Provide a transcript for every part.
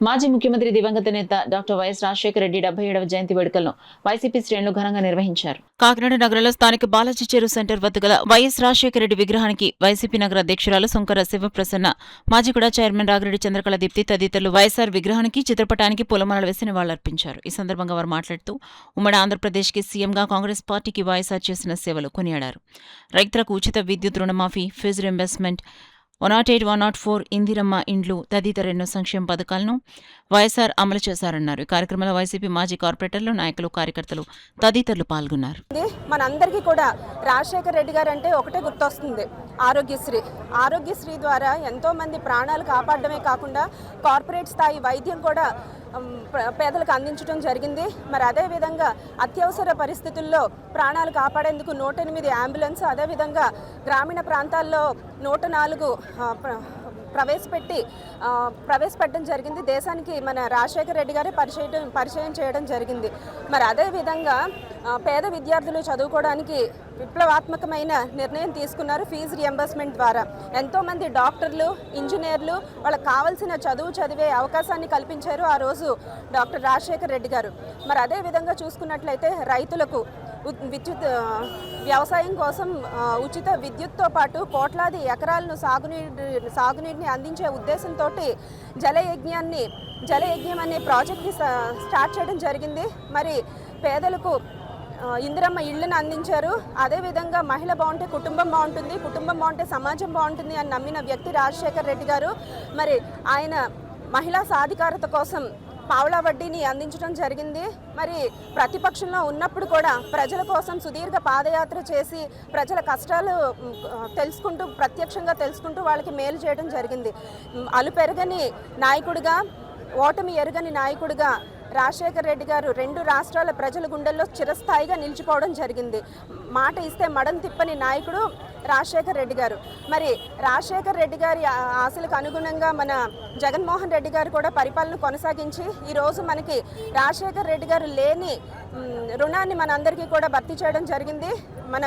మాజీ ముఖ్యమంత్రి దివంగత నేత డాక్టర్ వైఎస్ రాజశేఖర రెడ్డి 77వ జయంతి వేడుకలను వైసీపీ శ్రేణులు ఘనంగా నిర్వహించారు. కాకినాడ నగరంలో స్థానిక బాలాజీ చెరువు సెంటర్ వద్ద గల వైఎస్ రాజశేఖర రెడ్డి విగ్రహానికి వైసీపీ నగర అధ్యక్షురాలు సుంకర శివప్రసన్న, మాజీగూడ చైర్మన్ రాగిరెడ్డి చంద్రకళ దీప్తి తదితరులు వైఎస్ఆర్ విగ్రహానికి, చిత్రపటానికి పూలమాలలు వేసి నివాళులర్పించారు. ఈ సందర్భంగా వారు మాట్లాడుతూ ఉమ్మడి ఆంధ్రప్రదేశ్కి సీఎంగా కాంగ్రెస్ పార్టీకి వైఎస్ఆర్ చేసిన సేవలు కొనియాడారు. రైతులకు ఉచిత విద్యుత్ రుణమాఫీ, ఫీజు రింబర్స్మెంట్, 108, 104 ఇందిరమ్మ ఇండ్లు తదితర ఎన్నో సంక్షేమ పథకాలను వైఎస్ఆర్ అమలు చేశారన్నారు. ఈ కార్యక్రమంలో వైసీపీ మాజీ కార్పొరేటర్లు, నాయకులు, కార్యకర్తలు తదితరులు పాల్గొన్నారు. మనందరికీ కూడా రాజశేఖర రెడ్డి గారు అంటే ఒకటే గుర్తొస్తుంది, ఆరోగ్యశ్రీ. ఆరోగ్యశ్రీ ద్వారా ఎంతో మంది ప్రాణాలు కాపాడడమే కాకుండా కార్పొరేట్ స్థాయి వైద్యం కూడా పేదలకు అందించడం జరిగింది. మరి అదేవిధంగా అత్యవసర పరిస్థితుల్లో ప్రాణాలు కాపాడేందుకు 108 అంబులెన్స్, అదేవిధంగా గ్రామీణ ప్రాంతాల్లో 104 ప్రవేశపెట్టడం జరిగింది. దేశానికి మన రాజశేఖర రెడ్డి గారే పరిచయం చేయడం జరిగింది. మరి అదేవిధంగా పేద విద్యార్థులు చదువుకోవడానికి విప్లవాత్మకమైన నిర్ణయం తీసుకున్నారు. ఫీజు రియంబర్స్మెంట్ ద్వారా ఎంతోమంది డాక్టర్లు, ఇంజనీర్లు వాళ్ళకి కావాల్సిన చదువు చదివే అవకాశాన్ని కల్పించారు ఆ రోజు డాక్టర్ రాజశేఖర రెడ్డి గారు. మరి అదేవిధంగా చూసుకున్నట్లయితే రైతులకు వ్యవసాయం కోసం ఉచిత విద్యుత్తో పాటు కోట్లాది ఎకరాలను సాగునీటిని అందించే ఉద్దేశంతో జలయజ్ఞం అనే ప్రాజెక్ట్ని స్టార్ట్ చేయడం జరిగింది. మరి పేదలకు ఇందిరమ్మ ఇళ్లను అందించారు. అదేవిధంగా మహిళ బాగుంటే కుటుంబం బాగుంటుంది, కుటుంబం బాగుంటే సమాజం బాగుంటుంది అని నమ్మిన వ్యక్తి రాజశేఖర రెడ్డి గారు. మరి ఆయన మహిళా సాధికారత కోసం పావలా వడ్డీని అందించడం జరిగింది. మరి ప్రతిపక్షంలో ఉన్నప్పుడు కూడా ప్రజల కోసం సుదీర్ఘ పాదయాత్ర చేసి ప్రజల కష్టాలు ప్రత్యక్షంగా తెలుసుకుంటూ వాళ్ళకి మేలు చేయడం జరిగింది. అలుపెరగని నాయకుడిగా, ఓటమి ఎరగని నాయకుడిగా రాజశేఖర రెడ్డి గారు 2 రాష్ట్రాల ప్రజల గుండెల్లో చిరస్థాయిగా నిలిచిపోవడం జరిగింది. మాట ఇస్తే మడం తిప్పని నాయకుడు రాజశేఖర రెడ్డి గారు. మరి రాజశేఖర రెడ్డి గారి ఆశలకు అనుగుణంగా మన జగన్మోహన్ రెడ్డి గారు కూడా పరిపాలన కొనసాగించి ఈరోజు మనకి రాజశేఖర రెడ్డి గారు లేని రుణాన్ని మనందరికీ కూడా భర్తీ చేయడం జరిగింది. మన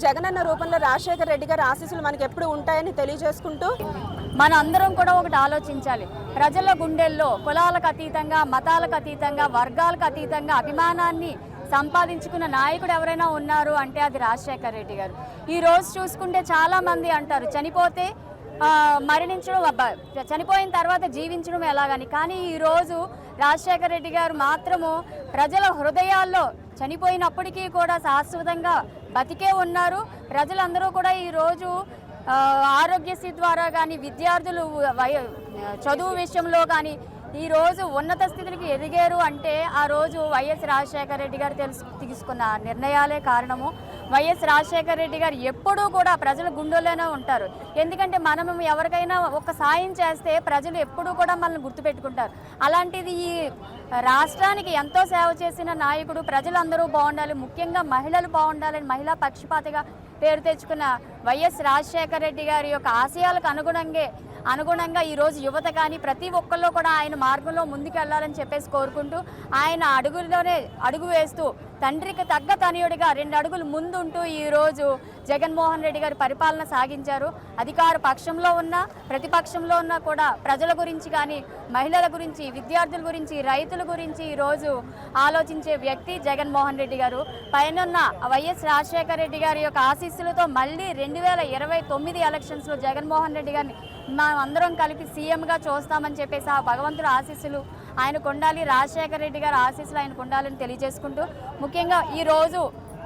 జగనన్న రూపంలో రాజశేఖర రెడ్డి గారి ఆశీస్సులు మనకి ఎప్పుడు ఉంటాయని తెలియజేసుకుంటూ, మన అందరం కూడా ఒకటి ఆలోచించాలి. ప్రజల గుండెల్లో కులాలకు అతీతంగా, మతాలకు అతీతంగా, వర్గాలకు అతీతంగా అభిమానాన్ని సంపాదించుకున్న నాయకుడు ఎవరైనా ఉన్నారు అంటే అది రాజశేఖర రెడ్డి గారు. ఈ రోజు చూసుకుంటే చాలామంది అంటారు చనిపోతే మరణించడం, చనిపోయిన తర్వాత జీవించడం ఎలాగని. కానీ ఈరోజు రాజశేఖర రెడ్డి గారు మాత్రము ప్రజల హృదయాల్లో చనిపోయినప్పటికీ కూడా శాశ్వతంగా బతికే ఉన్నారు. ప్రజలందరూ కూడా ఈరోజు ఆరోగ్యశ్రీ ద్వారా కానీ, విద్యార్థులు చదువు విషయంలో కానీ ఈరోజు ఉన్నత స్థితికి ఎదిగారు అంటే ఆ రోజు వైఎస్ రాజశేఖర రెడ్డి గారు తీసుకున్న నిర్ణయాలే కారణము. వైఎస్ రాజశేఖర రెడ్డి గారు ఎప్పుడూ కూడా ప్రజల గుండెల్లోనే ఉంటారు. ఎందుకంటే మనం ఎవరికైనా ఒక సాయం చేస్తే ప్రజలు ఎప్పుడూ కూడా మనల్ని గుర్తుపెట్టుకుంటారు. అలాంటిది ఈ రాష్ట్రానికి ఎంతో సేవ చేసిన నాయకుడు, ప్రజలందరూ బాగుండాలి, ముఖ్యంగా మహిళలు బాగుండాలని మహిళా పక్షపాతిగా పేరు తెచ్చుకున్న వైఎస్ రాజశేఖర రెడ్డి గారి యొక్క ఆశయాలకు అనుగుణంగా ఈరోజు యువత కానీ ప్రతి ఒక్కళ్ళు కూడా ఆయన మార్గంలో ముందుకెళ్లాలని చెప్పేసి కోరుకుంటూ, ఆయన అడుగు వేస్తూ తండ్రికి తగ్గ తనయుడిగా 2 అడుగులు ముందుంటూ ఈరోజు జగన్మోహన్ రెడ్డి గారి పరిపాలన సాగించారు. అధికార పక్షంలో ఉన్న, ప్రతిపక్షంలో ఉన్న కూడా ప్రజల గురించి కానీ, మహిళల గురించి, విద్యార్థుల గురించి, రైతుల గురించి ఈరోజు ఆలోచించే వ్యక్తి జగన్మోహన్ రెడ్డి గారు. పైనున్న వైఎస్ రాజశేఖర రెడ్డి గారి యొక్క ఆశీస్సులతో మళ్ళీ 2029 ఎలక్షన్స్లో జగన్మోహన్ రెడ్డి గారిని మనం అందరం కలిపి సీఎంగా చూస్తామని చెప్పేసి ఆ భగవంతుడు ఆశీస్సులు ఆయనకు ఉండాలి, రాజశేఖర రెడ్డి గారి ఆశీస్సులు ఆయనకు ఉండాలని తెలియజేసుకుంటూ, ముఖ్యంగా ఈరోజు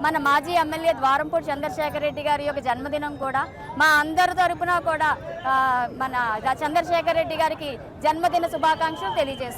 మన మాజీ ఎమ్మెల్యే ద్వారంపూడి చంద్రశేఖర రెడ్డి గారి యొక్క జన్మదినం కూడా మా అందరి తరపున కూడా మన చంద్రశేఖర రెడ్డి గారికి జన్మదిన శుభాకాంక్షలు తెలియజేస్తున్నాం.